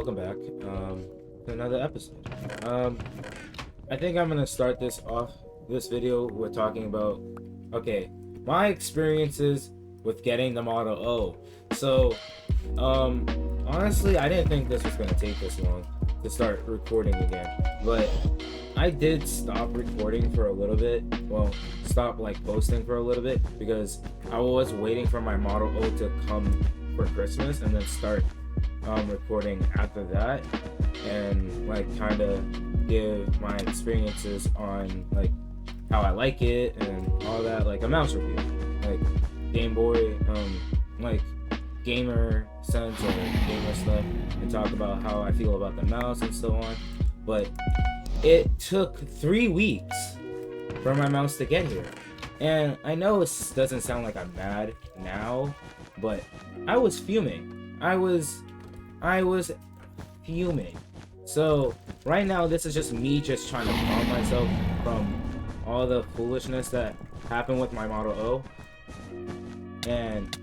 welcome back to another episode. I think I'm gonna start this video with talking about, okay, my experiences with getting the Model O. So, honestly, I didn't think this was gonna take this long to start recording again, but I did stop recording for a little bit. Well, stop like posting for a little bit because I was waiting for my Model O to come for Christmas and then start recording after that, and like kind of give my experiences on like how I like it and all that, like a mouse review, like Game Boy, like gamer sense or gamer stuff, and talk about how I feel about the mouse and so on. But it took 3 weeks for my mouse to get here, and I know it doesn't sound like I'm mad now, but I was fuming. I was fuming. So right now, this is just me just trying to calm myself from all the foolishness that happened with my Model O, and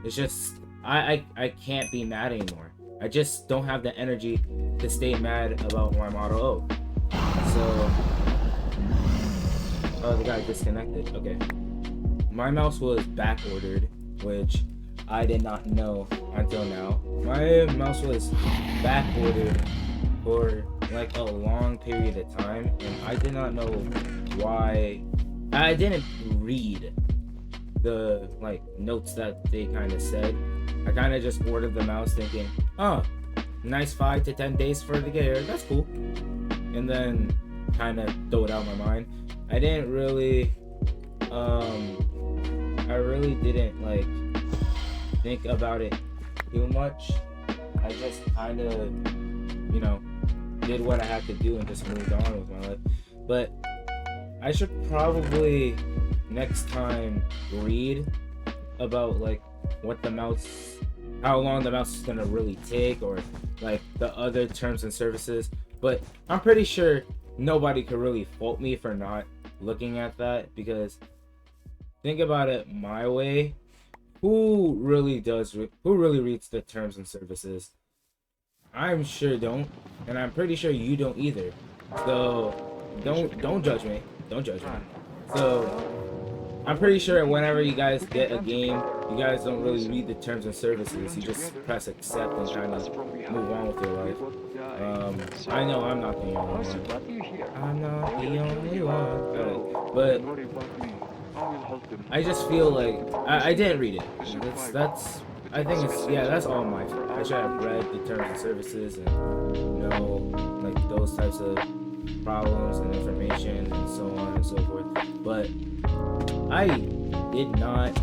it's just I can't be mad anymore. I just don't have the energy to stay mad about my Model O. So, oh, the guy disconnected. Okay, my mouse was back ordered, which I did not know until now. My mouse was back ordered for like a long period of time, and I did not know why. I didn't read the like notes that they kind of said. I kind of just ordered the mouse thinking, oh, nice 5 to 10 days for it to get here, that's cool, and then kind of throw it out of my mind. I didn't really I really didn't like think about it too much. I just kind of, you know, did what I had to do and just moved on with my life. But I should probably next time read about like what the mouse, how long the mouse is gonna really take, or like the other terms and services. But I'm pretty sure nobody could really fault me for not looking at that, because think about it my way. Who really reads the terms and services? I'm sure don't, and I'm pretty sure you don't either. So don't judge me. Don't judge me. So I'm pretty sure whenever you guys get a game, you guys don't really read the terms and services. You just press accept and kind of move on with your life. I know I'm not the only one. I'm not the only one. But I just feel like I didn't read it. I think that's all my fault. I should have read the terms and services and know like those types of problems and information and so on and so forth. But I did not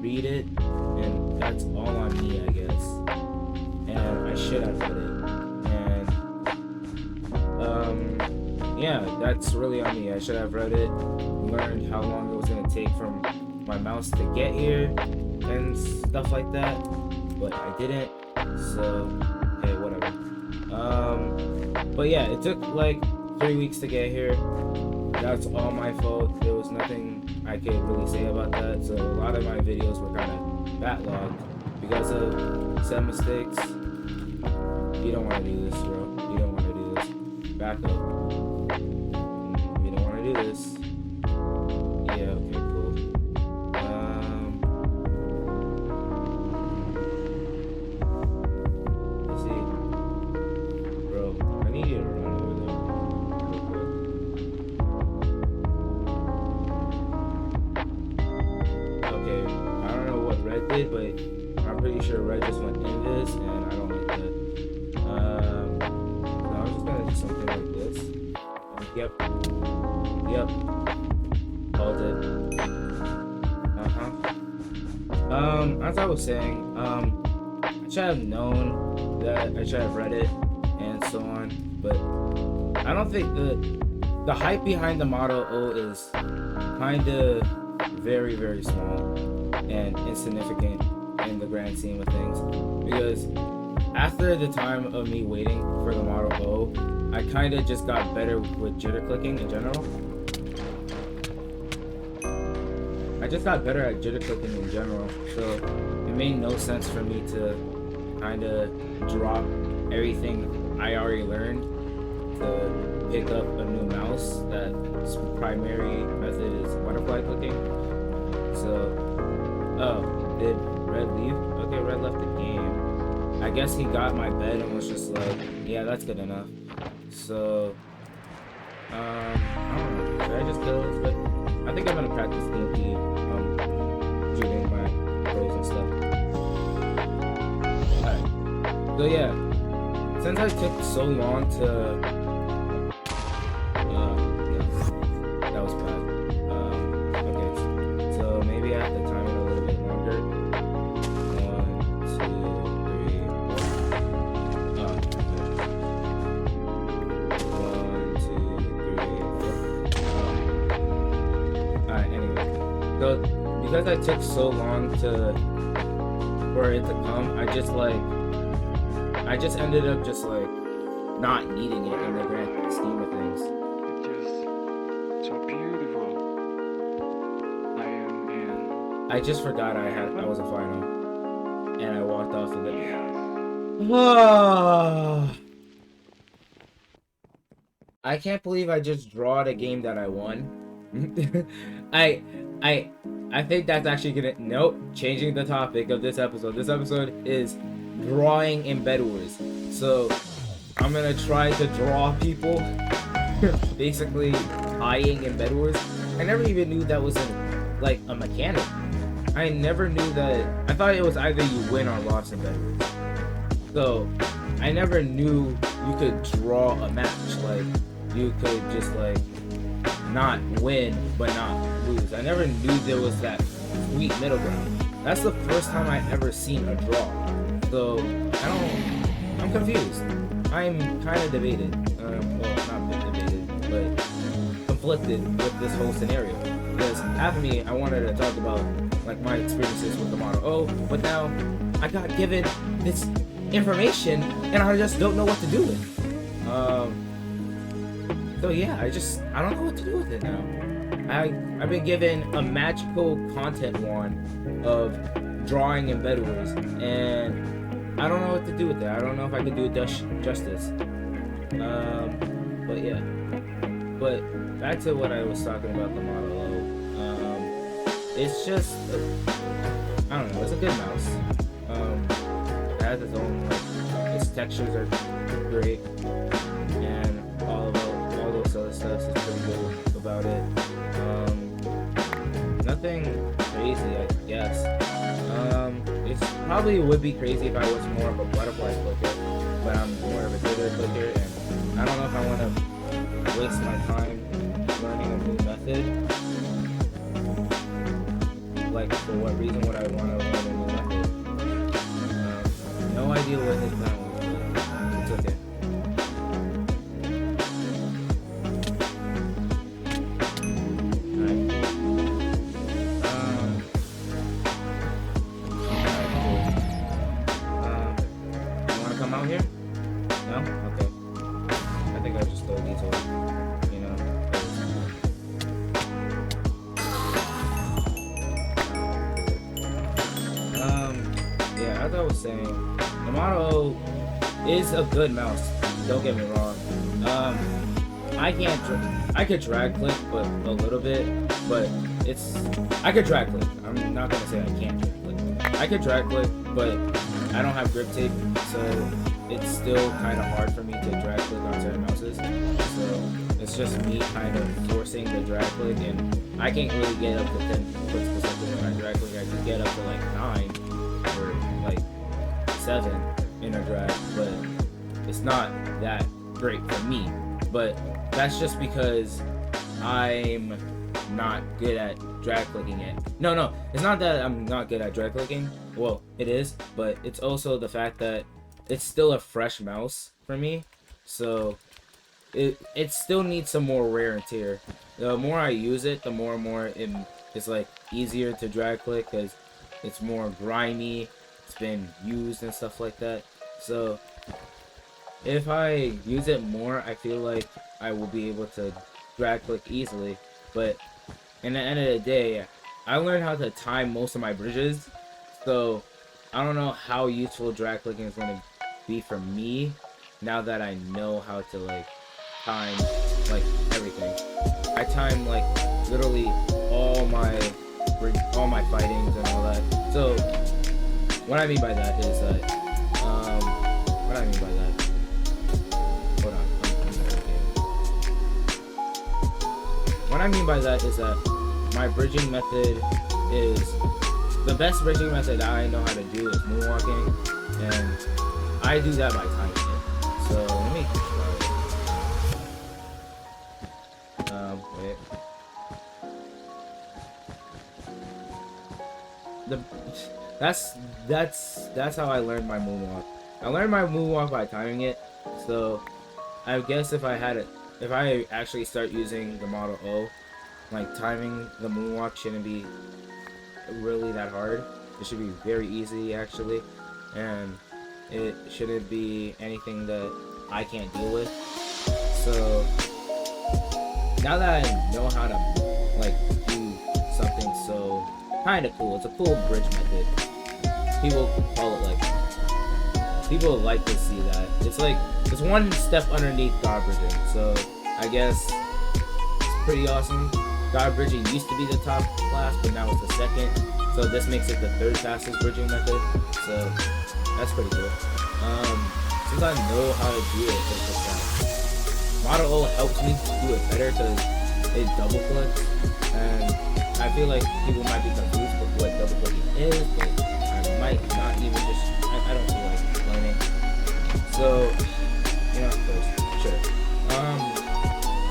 read it, and that's all on me, I guess. And I should have read it. And yeah, that's really on me. I should have read it, learned how long it was gonna take from my mouse to get here and stuff like that, but I didn't, so hey, whatever. But yeah, it took like 3 weeks to get here. That's all my fault. There was nothing I could really say about that, so a lot of my videos were kind of backlogged because of said mistakes. You don't want to do this, bro. You don't want to do this. Back up. You don't want to do this. Yeah, okay, cool. Let's see. Bro, I need you to run over there real quick. Okay, I don't know what Red did, but I'm pretty sure Red just went in this, and I don't like that. No, I'm just gonna do something like this. Yep. Called it. As I was saying, I should have known that I should have read it and so on, but I don't think the hype behind the Model O is kind of very, very small and insignificant in the grand scheme of things, because after the time of me waiting for the Model O, I kind of just got better with jitter clicking in general. I just got better at jitter clicking in general, so it made no sense for me to kind of drop everything I already learned to pick up a new mouse. That's primary method is butterfly clicking. So, oh, did Red leave? Okay, Red left the game. I guess he got my bed and was just like, yeah, that's good enough. So, I don't know. Should I just kill this? But I think I'm gonna practice DMP, shooting my pros and stuff. Alright. So yeah, since I took so long to, yeah, that was bad. Okay, so maybe I have to time it a little bit longer. 1, 2, 3, 4. Oh, okay. 1, 2, 3, 4. Alright, anyway. So because I took so long for it to come, I just ended up just like not needing it in the grand scheme of things. It is so beautiful. I am in. I just forgot I was a final, and I walked off of it. I can't believe I just drawed a game that I won. I think that's actually gonna changing the topic of this episode. This episode is drawing in Bed Wars. So I'm gonna try to draw people basically tying in Bed Wars. I never even knew that was like a mechanic. I never knew that. I thought it was either you win or lost in Bed Wars. So I never knew you could draw a match. Like you could just like not win but not lose. I never knew there was that sweet middle ground. That's the first time I ever seen a draw. So I'm confused. I'm kind of debated. Well, not debated, but conflicted with this whole scenario. Because half of me, I wanted to talk about like my experiences with the Model O, but now I got given this information and I just don't know what to do with it. So yeah, I don't know what to do with it now. I've been given a magical content wand of drawing in Bed Wars, and I don't know what to do with it. I don't know if I can do it justice. But yeah. But back to what I was talking about, the Model O. It's just, I don't know, it's a good mouse. It has its own, like, its textures are great, and all those other stuff is pretty good about it. Nothing crazy, I guess. It probably would be crazy if I was more of a butterfly clicker, but I'm more of a glitter clicker, and I don't know if I want to waste my time learning a new method. Like, for what reason would I want to learn a new method? No idea what his plan was, but it's okay. As I was saying, the Model O is a good mouse. Don't get me wrong. I could drag click, but a little bit. But I could drag click. I'm not gonna say I can't drag click. I could drag click, but I don't have grip tape, so it's still kind of hard for me to drag click on certain mouses. So it's just me kind of forcing the drag click, and I can't really get up to 10 clicks per second when I drag click. I can get up to like 9 or like 7 in a drag, but it's not that great for me. But that's just because I'm not good at drag clicking it. No, it's not that I'm not good at drag clicking. Well, it is, but it's also the fact that it's still a fresh mouse for me, so it still needs some more wear and tear. The more I use it, the more and more it's like easier to drag click because it's more grimy. It's been used and stuff like that. So if I use it more, I feel like I will be able to drag click easily. But in the end of the day, I learned how to time most of my bridges, so I don't know how useful drag clicking is going to be for me now that I know how to like time like everything. I time like literally all my fightings and all that. So what I mean by that is that what I mean by that. Hold on. What I mean by that is that my bridging method is the best bridging method I know how to do is moonwalking, and I do that by timing it. So let me try. Wait. That's how I learned my moonwalk. I learned my moonwalk by timing it. So I guess if I actually start using the Model O, like timing the moonwalk shouldn't be really that hard. It should be very easy actually, and it shouldn't be anything that I can't deal with. So now that I know how to like do something so kind of cool, it's a cool bridge method. People like to see that. It's like it's one step underneath God bridging. So I guess it's pretty awesome. God bridging used to be the top class, but now it's the second. So this makes it the third fastest bridging method. So that's pretty cool. Since I know how to do it, it's just that Model O helps me do it better because it double clicks, and I feel like people might be confused with what double clicking is, but I might not even just I don't feel like explaining. So sure.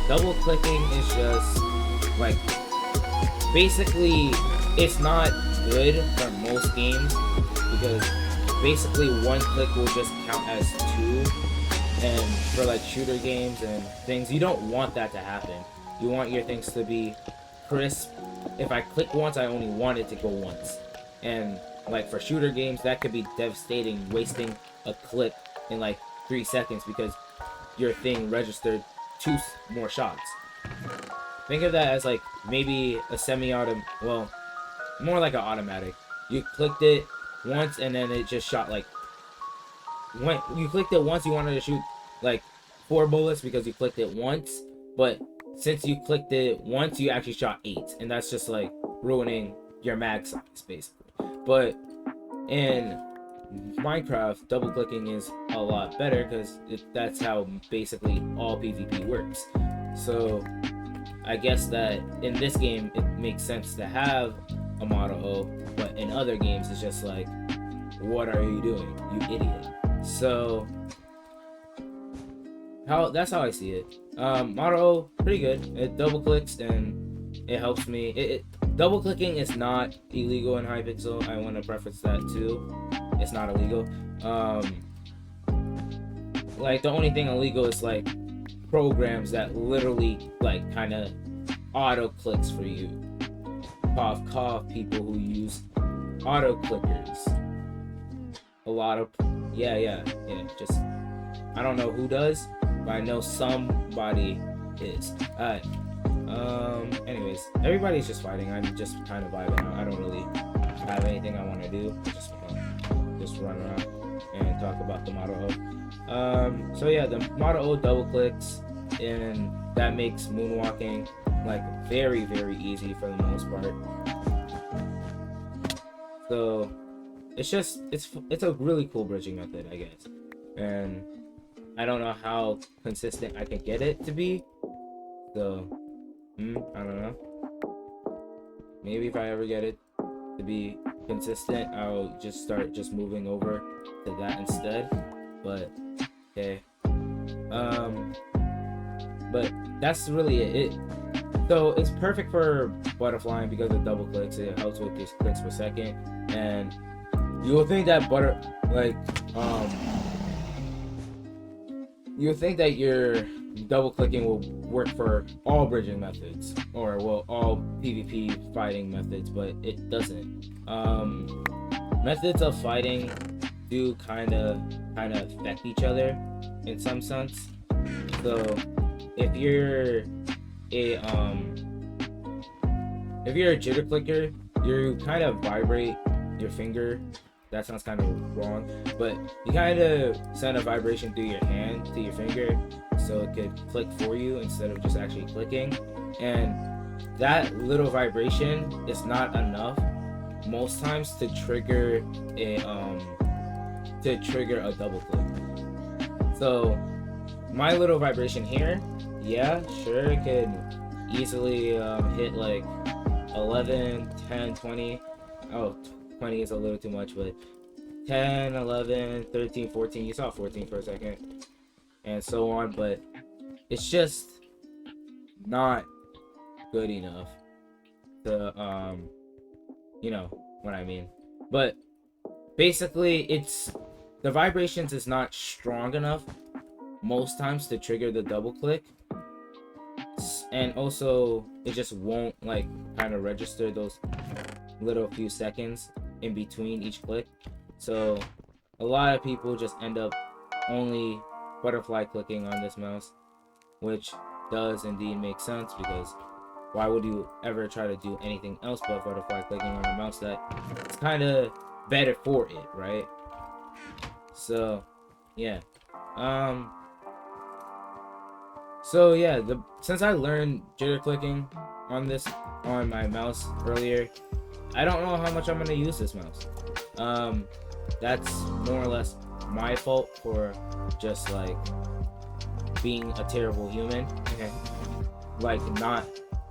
Double clicking is just like basically it's not good for most games because basically one click will just count as two, and for like shooter games and things you don't want that to happen. You want your things to be crisp. If I click once, I only want it to go once, and like for shooter games that could be devastating, wasting a click in like 3 seconds because your thing registered 2 more shots. Think of that as like maybe a semi-auto, well, more like an automatic. You clicked it once and then it just shot like, when you clicked it once you wanted to shoot like 4 bullets because you clicked it once, but since you clicked it once you actually shot 8, and that's just like ruining your mag size basically. But in Minecraft, double clicking is a lot better because that's how basically all PvP works. So I guess that in this game it makes sense to have a Model O, but in other games it's just like, what are you doing, you idiot? So that's how I see it. Model O, pretty good. It double clicks and it helps me. Double clicking is not illegal in Hypixel. I want to preface that too. It's not illegal. Like the only thing illegal is like programs that literally like kind of auto clicks for you. Cough, people who use auto clickers. A lot of just I don't know who does, but I know somebody is. Alright. Anyways, everybody's just fighting. I'm just kind of vibing out. I don't really have anything I want to do. I just want to just run around and talk about the Model O. So yeah, the Model O double clicks, and that makes moonwalking like very, very easy for the most part. So it's just it's a really cool bridging method, I guess, and I don't know how consistent I can get it to be. So I don't know. Maybe if I ever get it to be consistent, I'll just start just moving over to that instead. But okay. But that's really it. So it's perfect for butterflying because of double clicks. It helps with these clicks per second, and you will think that you would think that your double clicking will work for all bridging methods, or well, all PvP fighting methods, but it doesn't. Methods of fighting do kind of affect each other in some sense. So if you're a jitter clicker, you kind of vibrate your finger that sounds kind of wrong, but you kind of send a vibration through your hand to your finger so it could click for you instead of just actually clicking. And that little vibration is not enough most times to trigger a double click. So my little vibration here, yeah, sure, it could easily hit like 11, 10, 20. Oh, 20 is a little too much, but 10, 11, 13, 14. You saw 14 for a second, and so on. But it's just not good enough to you know what I mean. But basically, it's the vibrations is not strong enough most times to trigger the double click, and also it just won't like kind of register those little few seconds in between each click. So a lot of people just end up only butterfly clicking on this mouse, which does indeed make sense, because why would you ever try to do anything else but butterfly clicking on a mouse that it's kind of better for it, right? So yeah, so yeah, since I learned jitter clicking on my mouse earlier, I don't know how much I'm gonna use this mouse. That's more or less my fault for just like being a terrible human, like not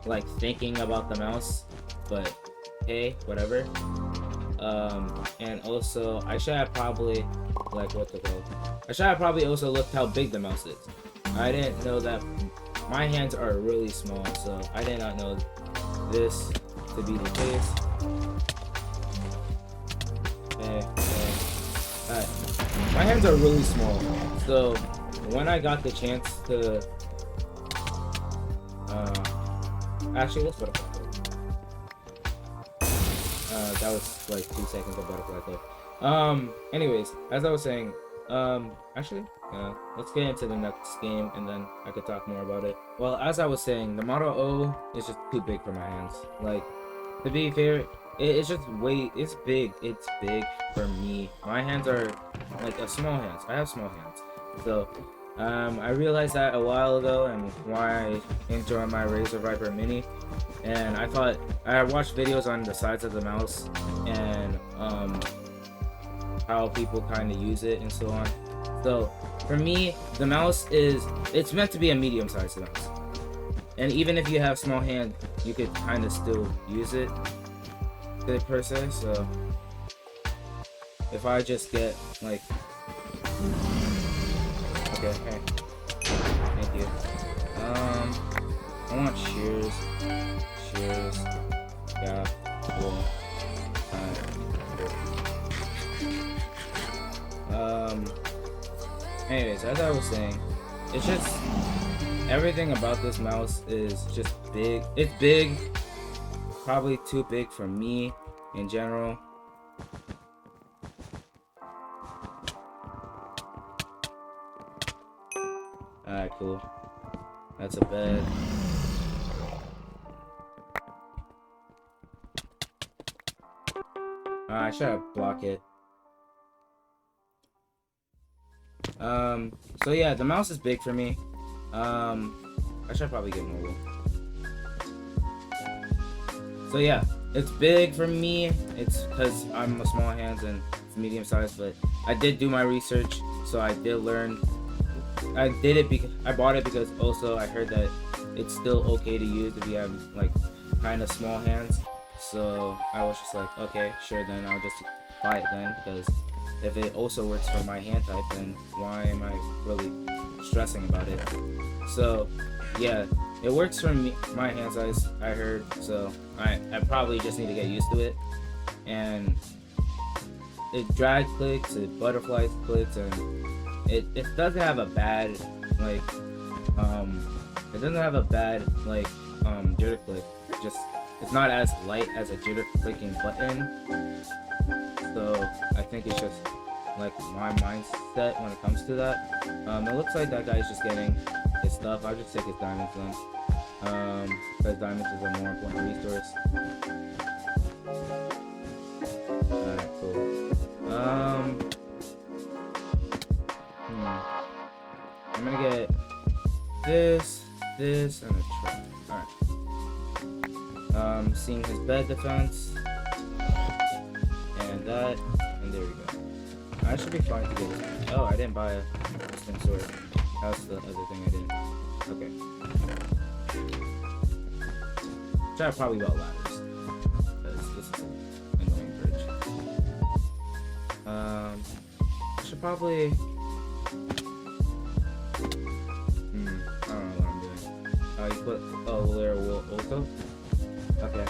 like thinking about the mouse, but hey, whatever. And also I should have probably also looked how big the mouse is. I didn't know that. My hands are really small, so I did not know this to be the case. My hands are really small, so when I got the chance to actually, let's butterfly click. That was like 2 seconds of butterfly click. Anyways, as I was saying, actually, let's get into the next game and then I could talk more about it. Well, as I was saying, the Model O is just too big for my hands. Like, to be fair, it's just it's big for me. My hands are like small hands. I have small hands. So, I realized that a while ago, and why I enjoy my Razer Viper Mini. And I watched videos on the sides of the mouse and how people kind of use it and so on. So for me, the mouse it's meant to be a medium-sized mouse. And even if you have small hands, you could kind of still use it per se. So if I just get like, okay, hey, thank you. I want shears, yeah, cool. Anyways, as I was saying, it's just everything about this mouse is just big. It's big, probably too big for me in general. Alright, cool. That's a bed. I should block it. So yeah, the mouse is big for me. I should probably get more wool. So yeah, it's big for me. It's because I'm a small hands and it's medium sized, but I did do my research, so I did learn. I did it because I bought it, because also I heard that it's still okay to use if you have like kind of small hands. So I was just like, okay, sure, then I'll just buy it then, because if it also works for my hand type, then why am I really stressing about it? So yeah, it works for me, my hand size, I heard, so I probably just need to get used to it. And it drag clicks, it butterfly clicks, and it doesn't have a bad like jitter click. Just it's not as light as a jitter clicking button. So I think it's just like my mindset when it comes to that. It looks like that guy's just getting his stuff. I'll just take his diamonds then, because diamonds is a more important resource. Alright, cool. I'm gonna get this, and a truck. Alright. Seeing his bed defense. And that. And there we go. I should be fine to get this. Oh, I didn't buy a sling sword. That's the other thing I did. Okay. Should have probably bought ladders. Because this is an annoying bridge. I should probably... I don't know what I'm doing. Oh, you put layer Ulta? Okay.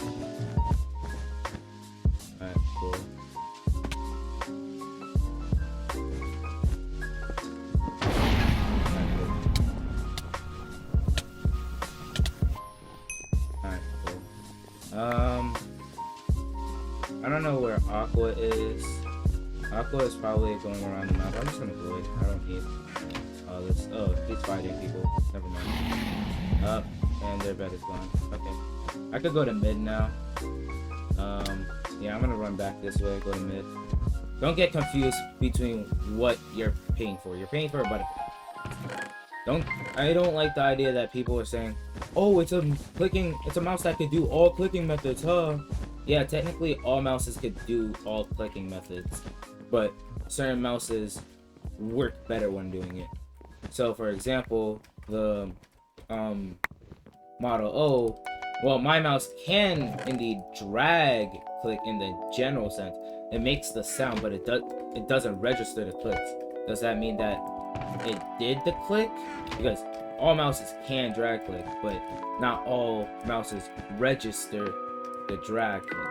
Alright, cool. I don't know where Aqua is. Aqua is probably going around the map. I'm just gonna void. I don't need all this. Oh, he's fighting people. Never mind. Up, and their bed is gone. Okay. I could go to mid now. Yeah, I'm gonna run back this way, go to mid. Don't get confused between what you're paying for. You're paying for a butterfly. I don't like the idea that people are saying, oh, it's a mouse that could do all clicking methods, huh? Yeah, technically all mouses could do all clicking methods, but certain mouses work better when doing it. So for example, the Model O, well, my mouse can indeed drag click in the general sense. It makes the sound, but it doesn't register the clicks. Does that mean that it did the click? Because all mouses can drag click, but not all mouses register the drag click.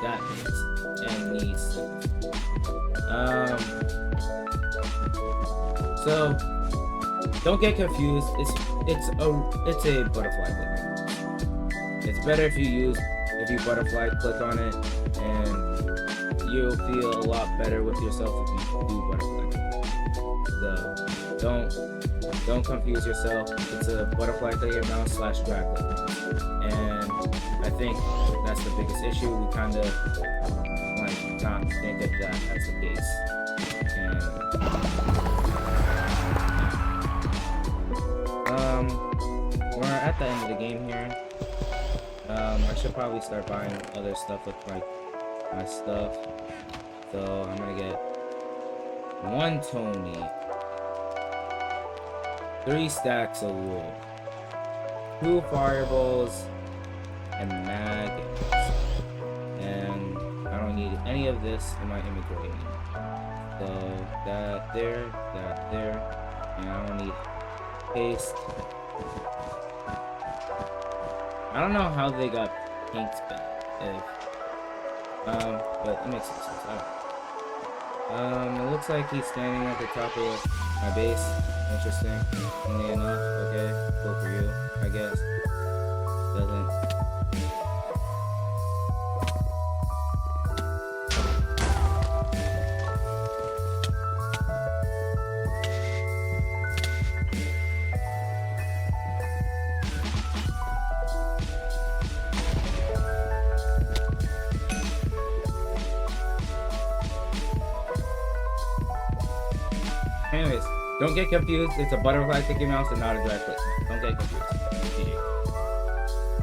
That means and needs to. So don't get confused. It's a butterfly click. It's better if you butterfly click on it, and you'll feel a lot better with yourself if you do butterfly click. So don't confuse yourself. It's a butterfly click mouse / drag click, and I think that's the biggest issue. We kind of like not think of that as the case. And we're at the end of the game here. I should probably start buying other stuff with like my stuff. So I'm gonna get 1 Tony, 3 stacks of wool, 2 fireballs, and maggots. And I don't need any of this in my inventory anymore. So that there, and I don't need paste. I don't know how they got Pink's bed, but it makes sense. It looks like he's standing at the top of my base. Interesting. Only enough. Okay, cool for you, I guess. Doesn't. Anyways, don't get confused. It's a butterfly clicking mouse and not a drag click. Don't get confused. GG.